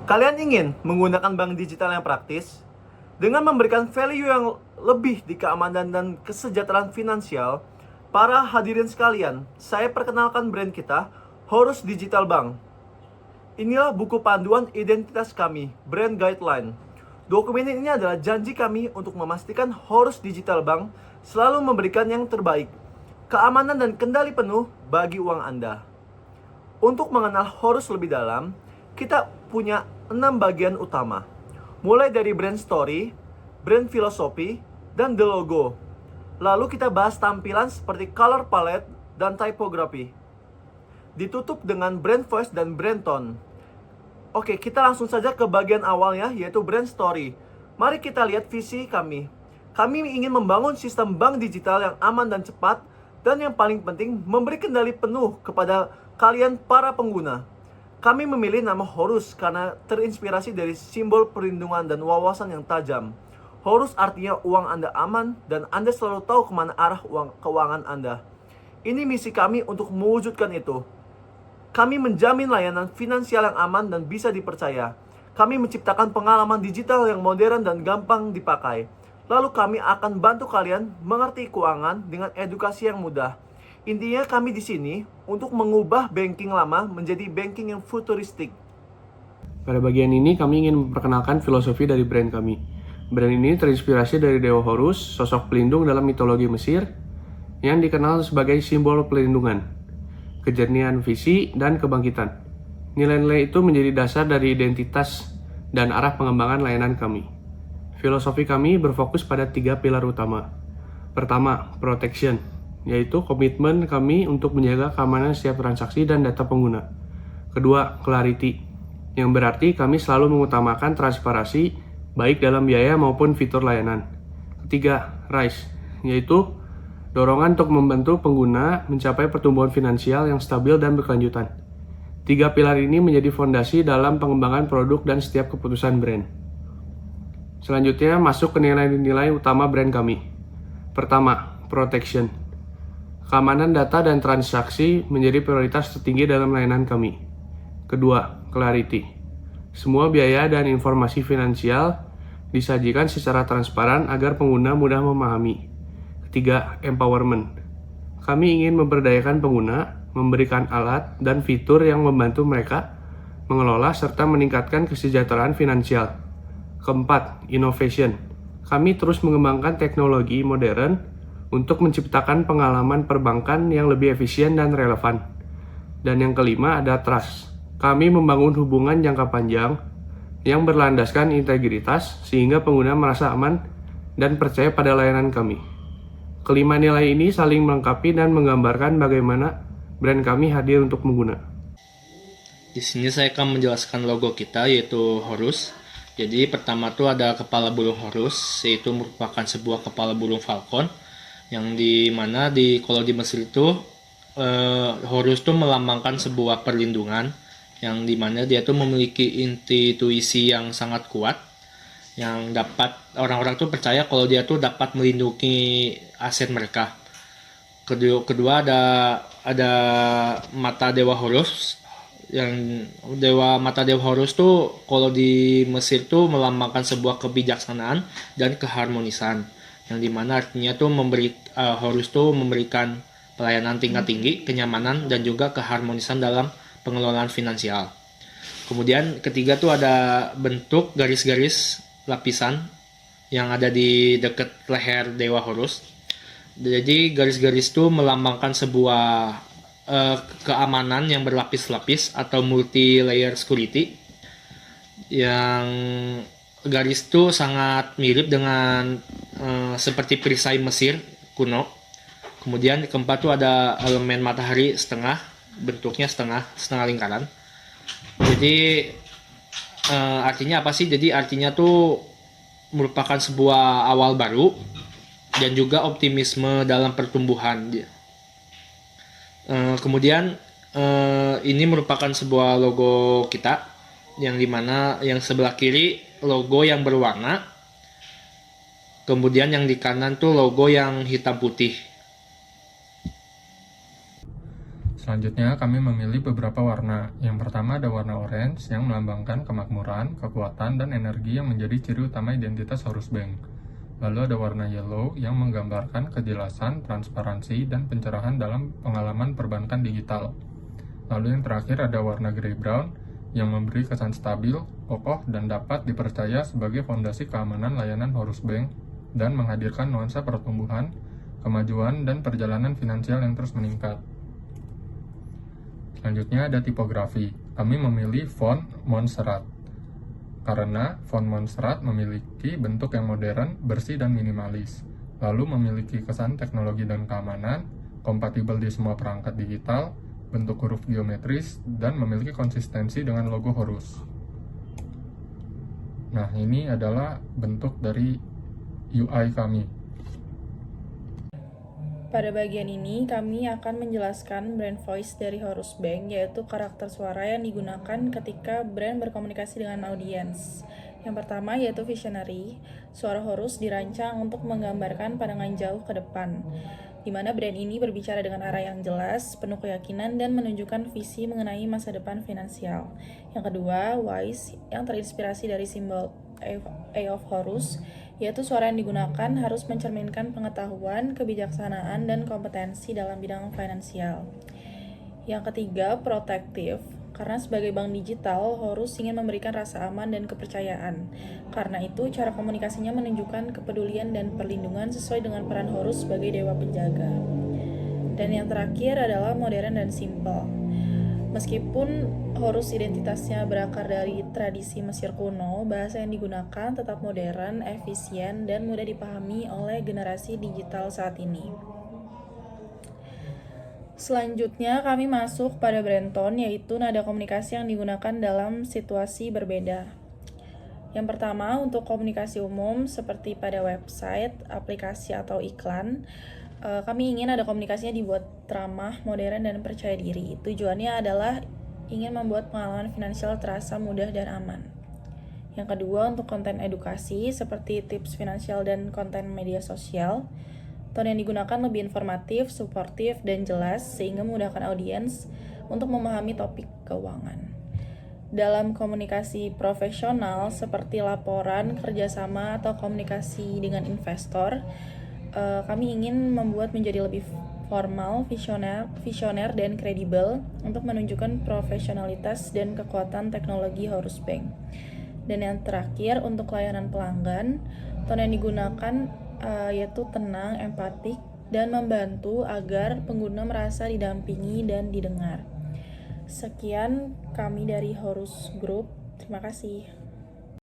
Kalian ingin menggunakan bank digital yang praktis? Dengan memberikan value yang lebih di keamanan dan kesejahteraan finansial, para hadirin sekalian, saya perkenalkan brand kita, Horus Digital Bank. Inilah buku panduan identitas kami, Brand Guideline. Dokumen ini adalah janji kami untuk memastikan Horus Digital Bank selalu memberikan yang terbaik, keamanan dan kendali penuh bagi uang Anda. Untuk mengenal Horus lebih dalam, kita punya 6 bagian utama. Mulai dari brand story, brand filosofi, dan the logo. Lalu kita bahas tampilan seperti color palette dan typography. Ditutup dengan brand voice dan brand tone. Oke, kita langsung saja ke bagian awalnya, yaitu brand story. Mari kita lihat visi kami. Kami ingin membangun sistem bank digital yang aman dan cepat, dan yang paling penting, memberi kendali penuh kepada kalian para pengguna. Kami memilih nama Horus karena terinspirasi dari simbol perlindungan dan wawasan yang tajam. Horus artinya uang Anda aman, dan Anda selalu tahu kemana arah keuangan Anda. Ini misi kami untuk mewujudkan itu. Kami menjamin layanan finansial yang aman dan bisa dipercaya. Kami menciptakan pengalaman digital yang modern dan gampang dipakai. Lalu kami akan bantu kalian mengerti keuangan dengan edukasi yang mudah. Intinya kami di sini untuk mengubah banking lama menjadi banking yang futuristik. Pada bagian ini kami ingin memperkenalkan filosofi dari brand kami. Brand ini terinspirasi dari Dewa Horus, sosok pelindung dalam mitologi Mesir, yang dikenal sebagai simbol pelindungan, kejernihan visi, dan kebangkitan. Nilai-nilai itu menjadi dasar dari identitas dan arah pengembangan layanan kami. Filosofi kami berfokus pada 3 pilar utama. Pertama, protection, yaitu komitmen kami untuk menjaga keamanan setiap transaksi dan data pengguna. Kedua, clarity, yang berarti kami selalu mengutamakan transparansi baik dalam biaya maupun fitur layanan. Ketiga, rise, yaitu dorongan untuk membantu pengguna mencapai pertumbuhan finansial yang stabil dan berkelanjutan. 3 pilar ini menjadi fondasi dalam pengembangan produk dan setiap keputusan brand. Selanjutnya masuk ke nilai-nilai utama brand kami. Pertama, protection. Keamanan data dan transaksi menjadi prioritas tertinggi dalam layanan kami. Kedua, clarity. Semua biaya dan informasi finansial disajikan secara transparan agar pengguna mudah memahami. Ketiga, empowerment. Kami ingin memberdayakan pengguna, memberikan alat dan fitur yang membantu mereka mengelola serta meningkatkan kesejahteraan finansial. Keempat, innovation. Kami terus mengembangkan teknologi modern untuk menciptakan pengalaman perbankan yang lebih efisien dan relevan. Dan yang kelima ada trust. Kami membangun hubungan jangka panjang yang berlandaskan integritas sehingga pengguna merasa aman dan percaya pada layanan kami. Kelima nilai ini saling melengkapi dan menggambarkan bagaimana brand kami hadir untuk pengguna. Di sini saya akan menjelaskan logo kita, yaitu Horus. Jadi pertama tuh ada kepala burung Horus, yaitu merupakan sebuah kepala burung falcon, yang dimana kalau di Mesir itu Horus tuh melambangkan sebuah perlindungan, yang dimana dia tuh memiliki intuisi yang sangat kuat, yang dapat orang-orang tuh percaya kalau dia tuh dapat melindungi aset mereka. Kedua ada mata Dewa Horus, yang mata Dewa Horus tuh kalau di Mesir tuh melambangkan sebuah kebijaksanaan dan keharmonisan, yang dimana artinya tuh Horus tuh memberikan pelayanan tingkat tinggi, kenyamanan dan juga keharmonisan dalam pengelolaan finansial. Kemudian ketiga tuh ada bentuk garis-garis lapisan yang ada di dekat leher Dewa Horus. Jadi garis-garis itu melambangkan sebuah keamanan yang berlapis-lapis atau multi-layer security, yang garis itu sangat mirip dengan seperti perisai Mesir kuno. Kemudian keempat tuh ada elemen matahari setengah, bentuknya setengah lingkaran. Jadi artinya apa sih? Jadi artinya tuh merupakan sebuah awal baru dan juga optimisme dalam pertumbuhan. Kemudian ini merupakan sebuah logo kita, yang dimana yang sebelah kiri logo yang berwarna, kemudian yang di kanan tuh logo yang hitam putih. Selanjutnya, kami memilih beberapa warna. Yang pertama ada warna orange yang melambangkan kemakmuran, kekuatan, dan energi yang menjadi ciri utama identitas Horus Bank. Lalu ada warna yellow yang menggambarkan kejelasan, transparansi, dan pencerahan dalam pengalaman perbankan digital. Lalu yang terakhir ada warna grey brown yang memberi kesan stabil, kokoh, dan dapat dipercaya sebagai fondasi keamanan layanan Horus Bank dan menghadirkan nuansa pertumbuhan, kemajuan, dan perjalanan finansial yang terus meningkat. Selanjutnya ada tipografi. Kami memilih font Montserrat karena font Montserrat memiliki bentuk yang modern, bersih, dan minimalis. Lalu memiliki kesan teknologi dan keamanan, kompatibel di semua perangkat digital, bentuk huruf geometris, dan memiliki konsistensi dengan logo Horus. Nah, ini adalah bentuk dari UI kami. Pada bagian ini, kami akan menjelaskan brand voice dari Horus Bank, yaitu karakter suara yang digunakan ketika brand berkomunikasi dengan audiens. Yang pertama yaitu visionary. Suara Horus dirancang untuk menggambarkan pandangan jauh ke depan, di mana brand ini berbicara dengan arah yang jelas, penuh keyakinan, dan menunjukkan visi mengenai masa depan finansial. Yang kedua, wise, yang terinspirasi dari simbol A of Horus, yaitu suara yang digunakan harus mencerminkan pengetahuan, kebijaksanaan, dan kompetensi dalam bidang finansial. Yang ketiga, protective. Karena sebagai bank digital, Horus ingin memberikan rasa aman dan kepercayaan. Karena itu, cara komunikasinya menunjukkan kepedulian dan perlindungan sesuai dengan peran Horus sebagai dewa penjaga. Dan yang terakhir adalah modern dan simple. Meskipun Horus identitasnya berakar dari tradisi Mesir kuno, bahasa yang digunakan tetap modern, efisien, dan mudah dipahami oleh generasi digital saat ini. Selanjutnya kami masuk pada brand tone, yaitu nada komunikasi yang digunakan dalam situasi berbeda. Yang pertama, untuk komunikasi umum seperti pada website, aplikasi, atau iklan, kami ingin ada komunikasinya dibuat ramah, modern, dan percaya diri. Tujuannya adalah ingin membuat pengalaman finansial terasa mudah dan aman. Yang kedua, untuk konten edukasi seperti tips finansial dan konten media sosial, tone yang digunakan lebih informatif, suportif, dan jelas sehingga memudahkan audiens untuk memahami topik keuangan. Dalam komunikasi profesional seperti laporan, kerjasama, atau komunikasi dengan investor, kami ingin membuat menjadi lebih formal, visioner, dan kredibel untuk menunjukkan profesionalitas dan kekuatan teknologi Horus Bank. Dan yang terakhir, untuk layanan pelanggan, tone yang digunakan yaitu tenang, empatik, dan membantu agar pengguna merasa didampingi dan didengar. Sekian kami dari Horus Group. Terima kasih.